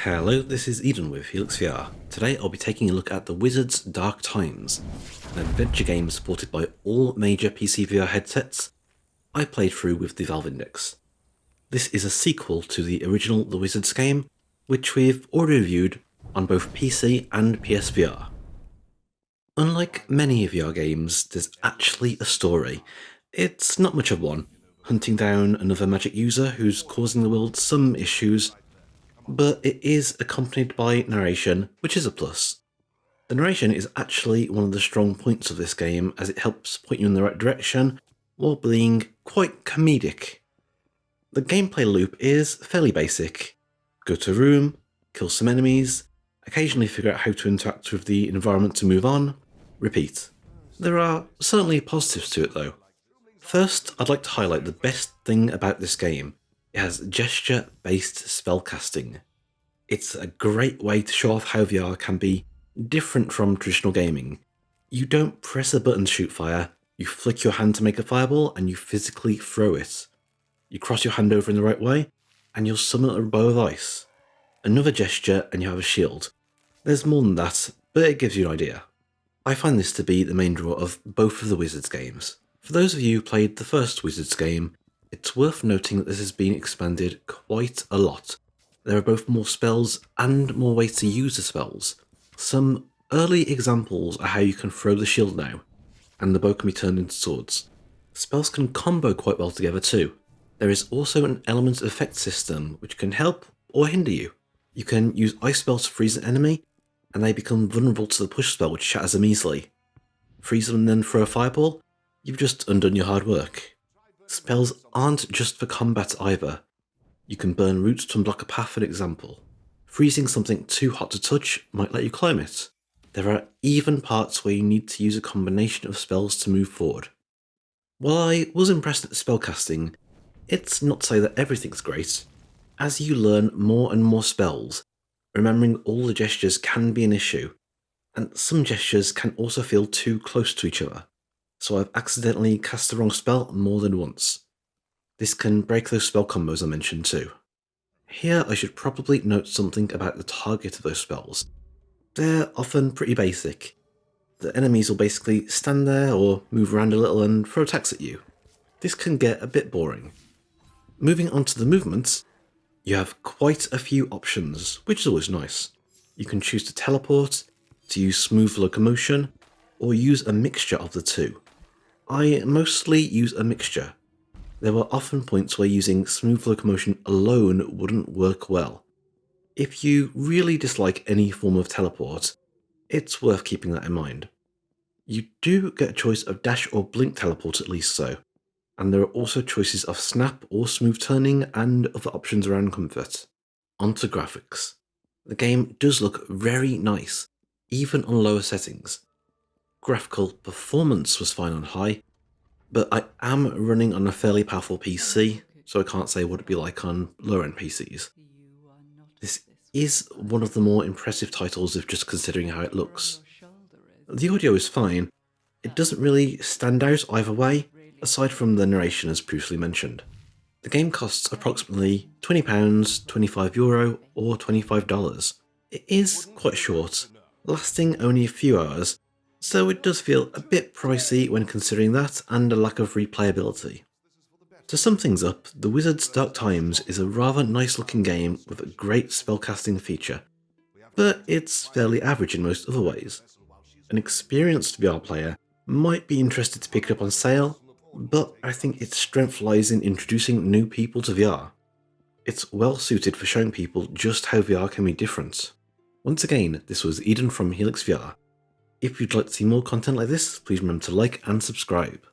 Hello, this is Eden with HelixxVR. Today I'll be taking a look at The Wizard's Dark Times, an adventure game supported by all major PCVR headsets I played through with the Valve Index. This is a sequel to the original The Wizards game, which we've already reviewed on both PC and PSVR. Unlike many VR games, there's actually a story. It's not much of one, hunting down another magic user who's causing the world some issues, but it is accompanied by narration, which is a plus. The narration is actually one of the strong points of this game, as it helps point you in the right direction while being quite comedic. The gameplay loop is fairly basic. Go to a room, kill some enemies, occasionally figure out how to interact with the environment to move on, repeat. There are certainly positives to it though. First, I'd like to highlight the best thing about this game. It has gesture-based spellcasting. It's a great way to show off how VR can be different from traditional gaming. You don't press a button to shoot fire, you flick your hand to make a fireball and you physically throw it. You cross your hand over in the right way and you'll summon a bow of ice. Another gesture and you have a shield. There's more than that, but it gives you an idea. I find this to be the main draw of both of the Wizards games. For those of you who played the first Wizards game, it's worth noting that this has been expanded quite a lot. There are both more spells and more ways to use the spells. Some early examples are how you can throw the shield now, and the bow can be turned into swords. Spells can combo quite well together too. There is also an element effect system which can help or hinder you. You can use ice spells to freeze an enemy, and they become vulnerable to the push spell which shatters them easily. Freeze them and then throw a fireball? You've just undone your hard work. Spells aren't just for combat either. You can burn roots to unblock a path, for example. Freezing something too hot to touch might let you climb it. There are even parts where you need to use a combination of spells to move forward. While I was impressed at the spellcasting, it's not to say that everything's great. As you learn more and more spells, remembering all the gestures can be an issue, and some gestures can also feel too close to each other. So I've accidentally cast the wrong spell more than once. This can break those spell combos I mentioned too. Here I should probably note something about the target of those spells. They're often pretty basic. The enemies will basically stand there or move around a little and throw attacks at you. This can get a bit boring. Moving on to the movements, you have quite a few options, which is always nice. You can choose to teleport, to use smooth locomotion, or use a mixture of the two. I mostly use a mixture. There were often points where using smooth locomotion alone wouldn't work well. If you really dislike any form of teleport, it's worth keeping that in mind. You do get a choice of dash or blink teleport at least so, and there are also choices of snap or smooth turning and other options around comfort. Onto graphics. The game does look very nice, even on lower settings. Graphical performance was fine on high, but I am running on a fairly powerful PC, so I can't say what it'd be like on lower end PCs. This is one of the more impressive titles if just considering how it looks. The audio is fine, it doesn't really stand out either way, aside from the narration as previously mentioned. The game costs approximately £20, €25 or $25. It is quite short, lasting only a few hours, so it does feel a bit pricey when considering that and a lack of replayability. To sum things up, The Wizard's Dark Times is a rather nice looking game with a great spellcasting feature, but it's fairly average in most other ways. An experienced VR player might be interested to pick it up on sale, but I think its strength lies in introducing new people to VR. It's well suited for showing people just how VR can be different. Once again, this was Eden from HelixxVR. If you'd like to see more content like this, please remember to like and subscribe.